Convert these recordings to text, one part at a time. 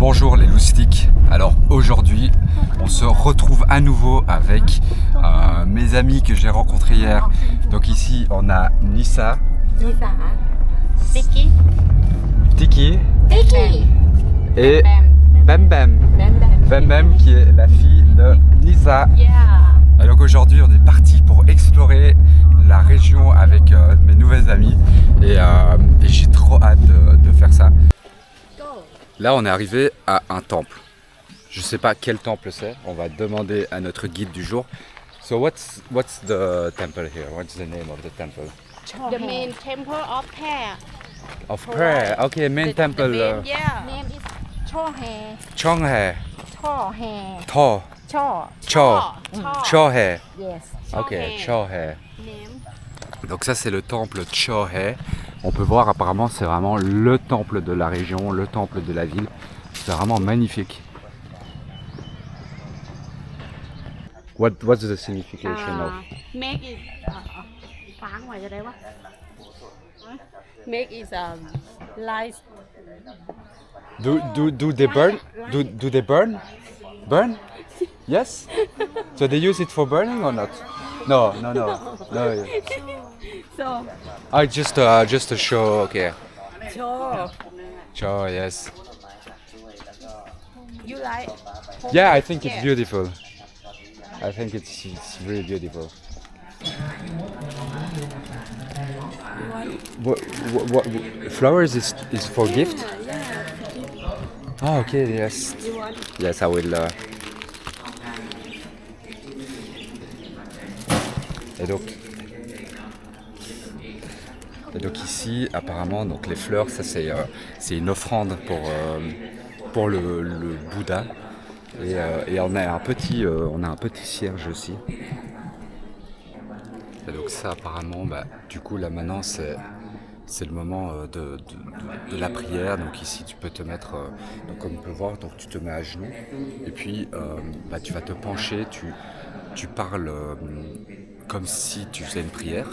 Bonjour les loustiques. Alors aujourd'hui on se retrouve à nouveau avec mes amis que j'ai rencontrés hier. Donc ici on a Nissa, Tiki. Tiki Tiki. et Bam Bam. Bam Bam qui est la fille de Nissa. Yeah. Et donc aujourd'hui on est parti pour explorer la région avec mes nouvelles amies et j'ai trop hâte de faire ça. Là on est arrivé à un temple. Je sais pas quel temple c'est, on va demander à notre guide du jour. So what's the temple here? What's the name of the temple? The main temple of prayer. Of prayer. Okay, main temple. Yeah. Name is Chohe. Chonghae. Chohe. Tho. Cho. Cho. Chohe. Yes. Ok, Chohe. Name. Donc ça c'est le temple Chohe. On peut voir apparemment c'est vraiment le temple de la région, le temple de la ville. C'est vraiment magnifique. What's the signification of? Make it. ฟังไว้จะได้วะ Make is light. Do they burn? Do they burn? Burn? Yes? So they use it for burning or not? No. So. Oh, just a show. Okay. Show. Yes. You like? Yeah, I think it's beautiful. I think it's really beautiful. What flowers is for gift? Oh, okay. Yes. Yes, I will. Et donc ici, apparemment, donc les fleurs, ça c'est une offrande pour le Bouddha. Et on a un petit cierge aussi. Et donc ça apparemment, du coup là maintenant c'est le moment de la prière. Donc ici tu peux te mettre, donc comme on peut voir, donc tu te mets à genoux et puis tu vas te pencher, tu parles comme si tu faisais une prière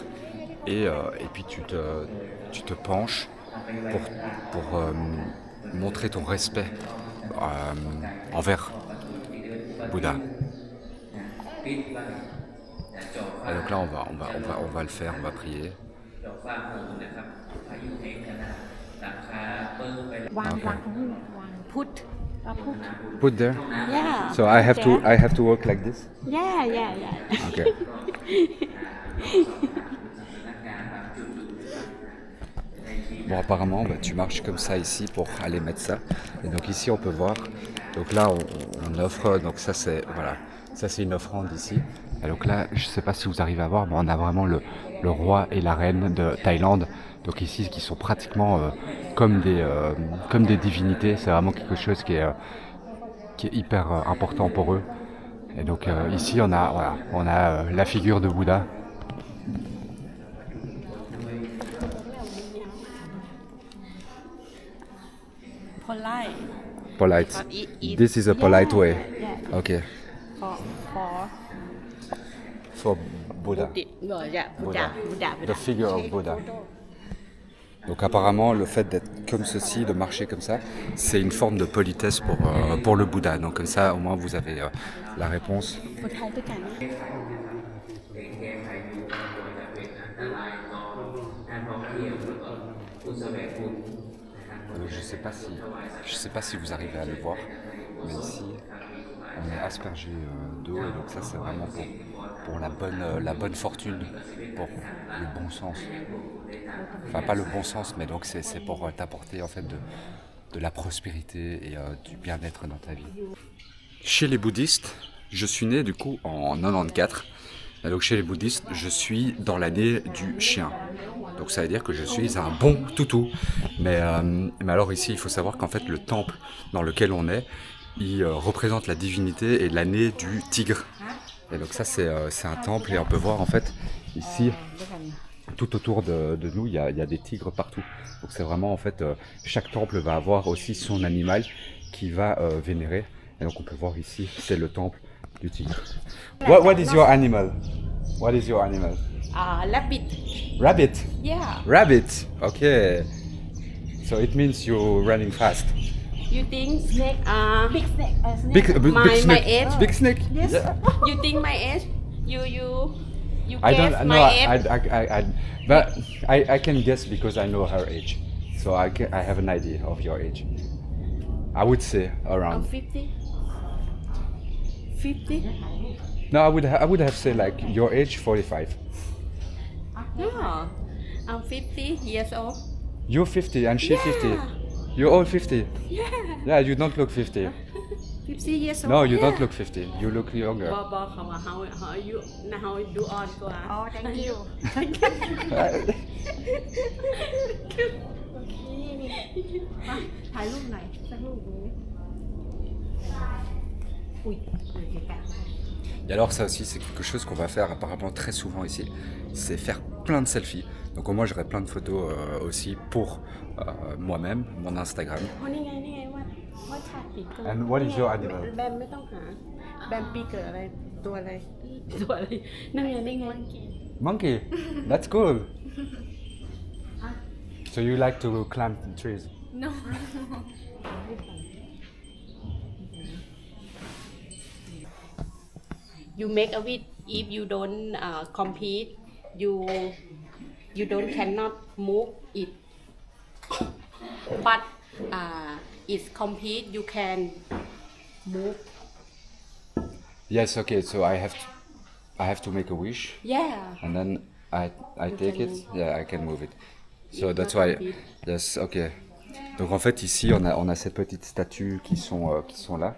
et puis tu te penches pour montrer ton respect envers Bouddha. Et donc là on va le faire, on va prier. Put there. Yeah. So I have to work like this. Yeah. Okay. Bon apparemment tu marches comme ça ici pour aller mettre ça. Et donc ici on peut voir. Donc là on offre, donc ça c'est une offrande ici. Et donc là je sais pas si vous arrivez à voir, mais on a vraiment le roi et la reine de Thaïlande. Donc ici qui sont pratiquement comme des divinités. C'est vraiment quelque chose qui est hyper important pour eux. Et donc ici on a la figure de Bouddha. Polite. This is a polite way. Yeah. Okay. For Buddha. Buddha. The figure of Buddha. Donc apparemment le fait d'être comme ceci, de marcher comme ça, c'est une forme de politesse pour le Bouddha. Donc comme ça au moins vous avez la réponse. Je sais pas si vous arrivez à le voir, mais ici on est aspergé d'eau et donc ça c'est vraiment pour la bonne fortune, pour le bon sens. Enfin pas le bon sens, mais donc c'est pour t'apporter en fait de la prospérité et du bien-être dans ta vie. Chez les bouddhistes, je suis né du coup en 94. Et donc chez les bouddhistes, je suis dans l'année du chien. Donc ça veut dire que je suis un bon toutou. Mais alors ici, il faut savoir qu'en fait le temple dans lequel on est, il représente la divinité et l'année du tigre. Et donc ça c'est un temple et on peut voir en fait ici, tout autour de nous, il y a des tigres partout. Donc c'est vraiment en fait, chaque temple va avoir aussi son animal qui va vénérer. Et donc on peut voir ici, c'est le temple du tigre. What is your animal? What is your animal? Rabbit. Rabbit? Yeah. Rabbit, okay. So it means you're running fast. You think Snake. Big snake. Snake. My snake. age. Big snake. Yes. Yeah. You think my age? You I guess don't my know. age? But I can guess because I know her age, so I have an idea of your age. I would say I'm around. 50. 50? No, I would have said like your age 45. No. I'm 50 years old. You're 50 and she's 50. Yeah. You're all 50. Yeah. Yeah, you don't look 50. 50 years old. No, you yeah. don't look 50. You look younger. บอกเขาว่า how you now do on กว่า Oh, thank you. ถ่ายรูปหน่อยสักรูปดูอุ้ยเดี๋ยวแกะ Et alors ça aussi c'est quelque chose qu'on va faire apparemment très souvent ici, c'est faire plein de selfies. Donc moi j'aurai plein de photos aussi pour moi-même, mon Instagram. โอ้นี่ไงว่าชาติปีเกิด And what is your animal? แบมไม่ต้องหาแบมปีเกิดอะไรตัวอะไรนั่นไงนี่ไง Monkey, that's cool. So you like to climb trees? No. You make a wish if you don't compete, you don't cannot move it. But it's compete, you can move. Yes, okay. So I have to make a wish, Yeah. and then I take can it. move. Yeah, I can move it. So It's that's not why. compete. Yes, okay. Donc en fait ici on a ces petites statues qui sont là.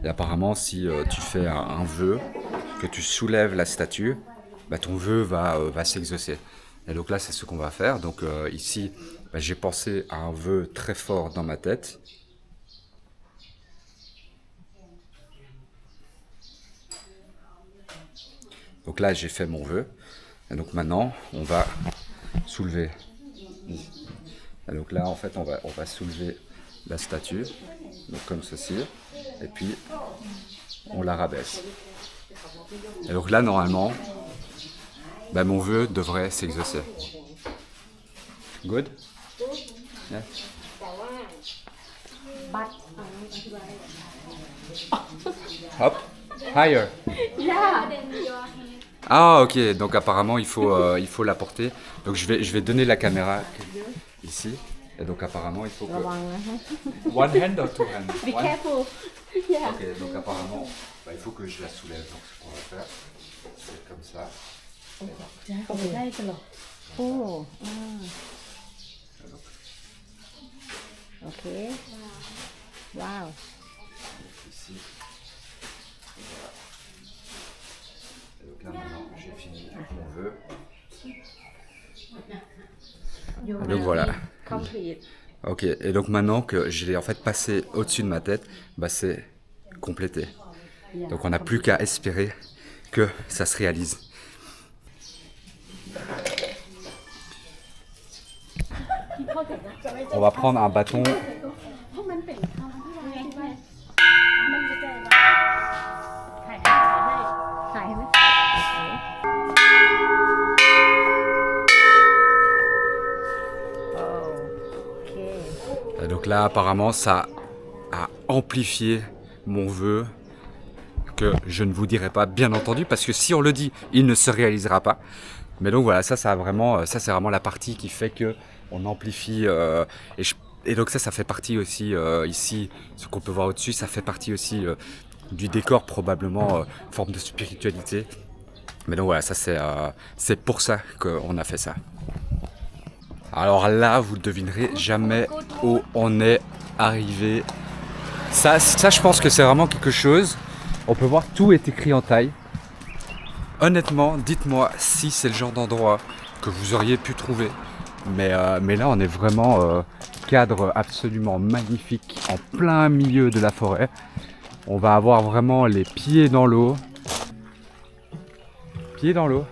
Et apparemment si tu fais un vœu, que tu soulèves la statue, bah, ton vœu va s'exaucer. Et donc là c'est ce qu'on va faire. Donc ici bah, j'ai pensé à un vœu très fort dans ma tête. Donc là j'ai fait mon vœu. Et donc maintenant on va soulever. Et donc là, en fait, on va soulever la statue, donc comme ceci, et puis on la rabaisse. Et donc là, normalement, bah, mon vœu devrait s'exaucer. Good? Yeah. Hop, higher. Ah ok, donc apparemment il faut la porter. Donc je vais donner la caméra ici. Et donc apparemment il faut que... ระวังนะฮะ One hand or two hands? Be One? careful. Yeah. Ok, donc apparemment bah, il faut que je la soulève. Donc ce qu'on va faire, c'est comme ça. เอาไปได้ตลอด โอ้โอเค ว้าว Ici. Et donc là maintenant j'ai fini mon vœu. Et donc voilà. Complete. Ok, et donc maintenant que je l'ai en fait passé au-dessus de ma tête, bah c'est complété. Donc on n'a plus qu'à espérer que ça se réalise. On va prendre un bâton. เพราะมันเป็นคำที่ว่าที่ว่ามันจะได้ถ่ายให้ ถ่ายให้ไหมโอเค Et donc là apparemment ça a amplifié mon vœu que je ne vous dirai pas bien entendu parce que si on le dit il ne se réalisera pas. Mais donc voilà, ça c'est vraiment la partie qui fait que on amplifie et donc ça fait partie aussi ici, ce qu'on peut voir au-dessus, ça fait partie aussi du décor probablement, forme de spiritualité. Mais donc voilà, ça c'est pour ça qu'on a fait ça. Alors là, vous ne devinerez jamais où on est arrivé. Ça je pense que c'est vraiment quelque chose. On peut voir, tout est écrit en taille. Honnêtement, dites-moi si c'est le genre d'endroit que vous auriez pu trouver. Mais là, on est vraiment cadre absolument magnifique en plein milieu de la forêt. On va avoir vraiment les pieds dans l'eau. Pieds dans l'eau.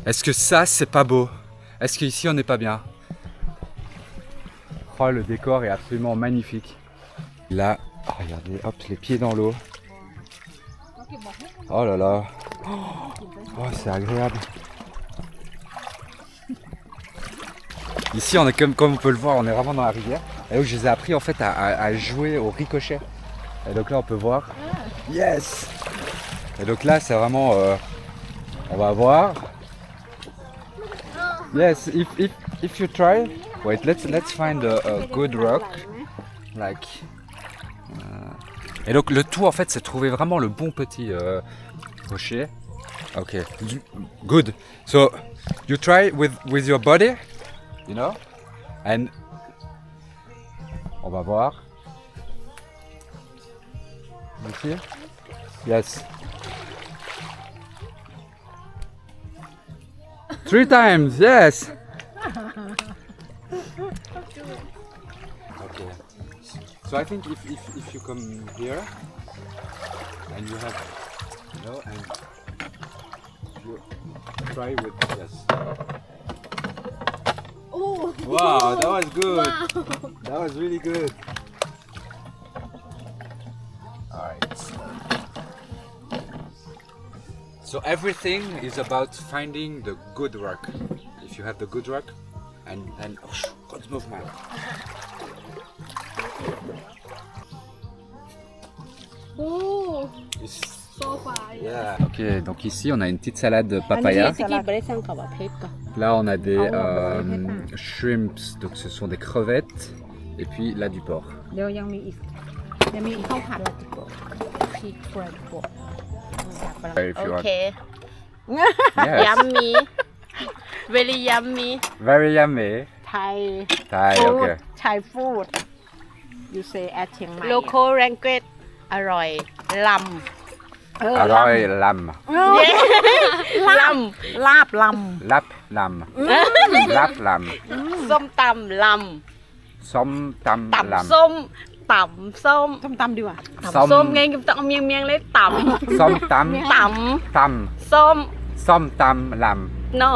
Est-ce que ça, c'est pas beau? Est-ce qu'ici, on n'est pas bien? Oh, le décor est absolument magnifique. Là, oh, regardez, hop, les pieds dans l'eau. Oh là là. Oh, c'est agréable. Ici, on est comme on peut le voir, on est vraiment dans la rivière. Et donc, je les ai appris en fait à jouer au ricochet. Et donc là, on peut voir. Yes! Et donc là, c'est vraiment. On va voir. Yes, if you try. Wait, let's find a good rock. Like. Et donc le tout en fait, c'est trouver vraiment le bon petit rocher. Ok, good. So you try with your body, you know, and on va voir. Ici. Yes. 3 times, yes. Okay. So I think if you come here and you have, you know, and you try with yes. Oh. Wow, that was good. Wow. That was really good. Alright. So everything is about finding the good rock. If you have the good rock, and good movement. Oh. It's, So far. yeah. Ok, donc ici on a une petite salade papaya. Là on a des shrimps, donc ce sont des crevettes. Et puis là du porc. เดี๋ยวยังมีอีกข้าวผัดพริกเกลือพวก If you want. Okay. Yes. Yummy. Very yummy. Very yummy. Thai Thai, okay. Thai food you say at เชียงใหม่ Local language อร่อยล Aroy lam. ำล ลาบล Lap lam. Lap lam. ำส้มตำล Som tam ำ lam. ตำส้มตำส้ม ำส้มตำดีกว่า ตำส้มไงต้องเอาเมียงๆเลยต Som tam ำต tam. ำส้ม Som tam lam. no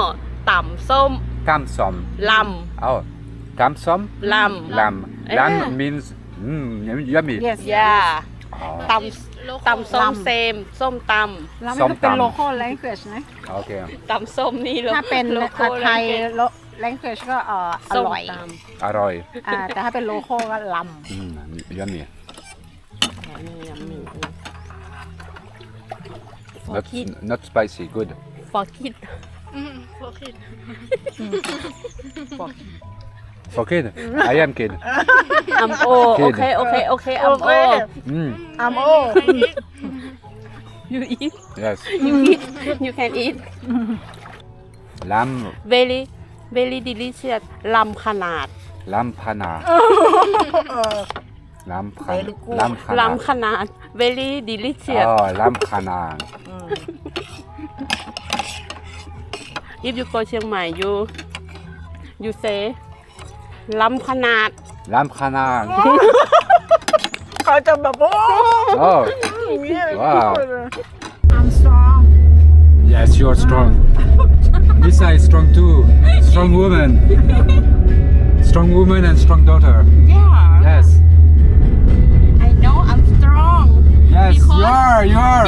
ตำส้ม Tam som. ล Oh. Tam som? ำล Lam. Lam Yeah. means yummy. yes ำย่า Oh. ตำส้มเซมส้มต แล้ว ส้ มัน ม ก็เป็น ตำ local language นะ Okay. ำตำส้มนี่ ถ้าเป็น local ไทย language language ก็อ ส้ม ร่อย ต Aroy. แต่ถ้าเป็น local ก็ล Yummy. ำ Not spicy. Good. for kid For kid. I am kid. อัมโอ Kid. โอเคอัมโอ Mm. ำอัมโอ you eat Yes. you can eat Lam. very delicious ลำขนาด Lam pana. Lam pana. Very good. Lam ลำ pana. ขนาด very delicious Oh, lam pana. if you go เชียงใหม่ you say ลำขนาด Lam pana. เขาจะแบบโอ้ Oh. Wow. I'm strong Yes, you are strong. Lisa is strong too. Strong woman. Strong woman and strong daughter. yeah Yes. I know I'm strong Yes, Because- you are. You are.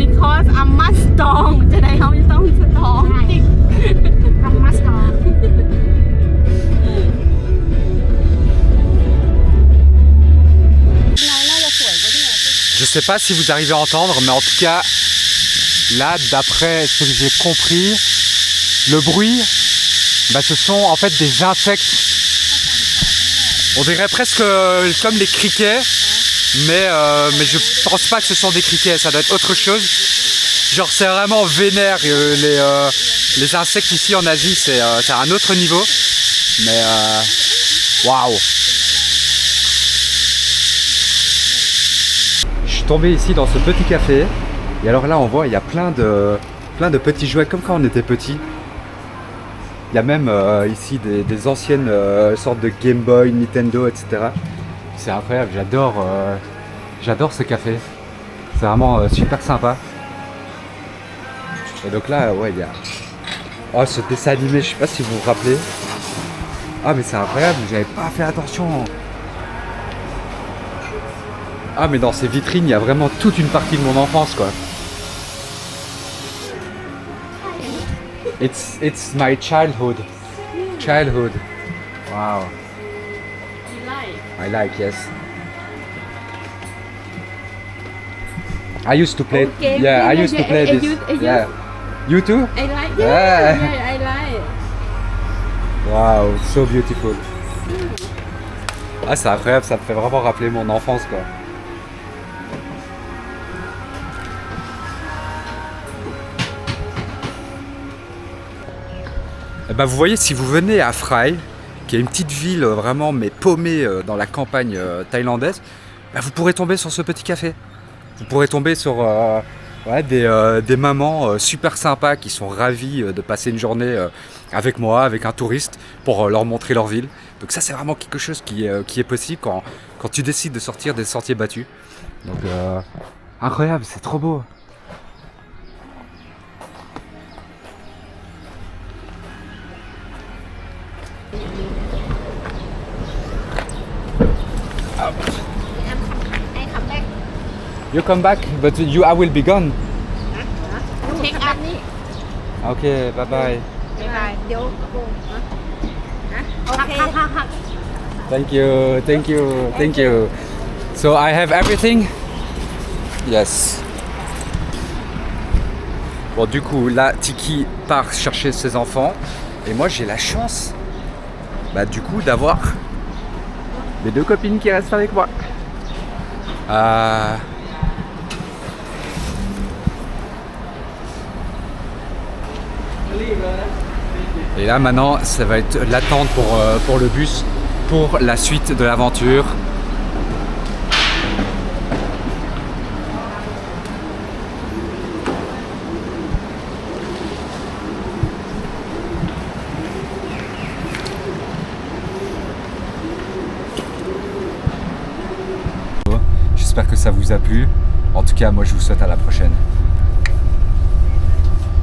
because I'm not strong จะได้เขาไม่ต้อง strong ทำมาสตอร์ Je sais pas si vous arrivez à entendre, mais en tout cas, là, d'après ce que j'ai compris, le bruit, bah, ce sont en fait des insectes. On dirait presque comme les criquets, mais je pense pas que ce sont des criquets, ça doit être autre chose. Genre c'est vraiment vénère, les insectes ici en Asie, c'est à un autre niveau. Mais waouh! Je suis tombé ici dans ce petit café et alors là on voit il y a plein de petits jouets comme quand on était petit. Il y a même ici des anciennes sortes de Game Boy, Nintendo, etc. C'est incroyable, j'adore ce café. C'est vraiment super sympa. Et donc là ouais il y a oh ce dessin animé, je sais pas si vous vous rappelez. Ah mais c'est incroyable, j'avais pas fait attention. Ah mais dans ces vitrines il y a vraiment toute une partie de mon enfance quoi. It's my childhood. Childhood. Wow. You like? I like, yes. I used to play. Okay, Yeah, I yeah, used to yeah, play I this. used- I Yeah. You too? I like Yeah. yeah, I like. Wow, so beautiful. Ah, c'est incroyable, ça me fait vraiment rappeler mon enfance, quoi. Eh ben, vous voyez, si vous venez à Phrae, qui est une petite ville vraiment mais paumée dans la campagne thaïlandaise, ben, vous pourrez tomber sur ce petit café. Vous pourrez tomber sur ouais, des mamans super sympas qui sont ravies de passer une journée avec moi, avec un touriste, pour leur montrer leur ville. Donc ça, c'est vraiment quelque chose qui est possible quand tu décides de sortir des sentiers battus. Donc incroyable, c'est trop beau. I come back. You come back, but I will be gone. Check up นี่ Okay, bye bye. บ๊ายบายเดี๋ยวโกงโอเค Thank you, thank you, thank you. So I have everything? Yes. Bon, du coup, là, Tiki part chercher ses enfants. Et moi, j'ai la chance, bah, du coup, d'avoir mes deux copines qui restent avec moi. Et là, maintenant, ça va être l'attente pour le bus, pour la suite de l'aventure. J'espère que ça vous a plu. En tout cas, moi, je vous souhaite à la prochaine.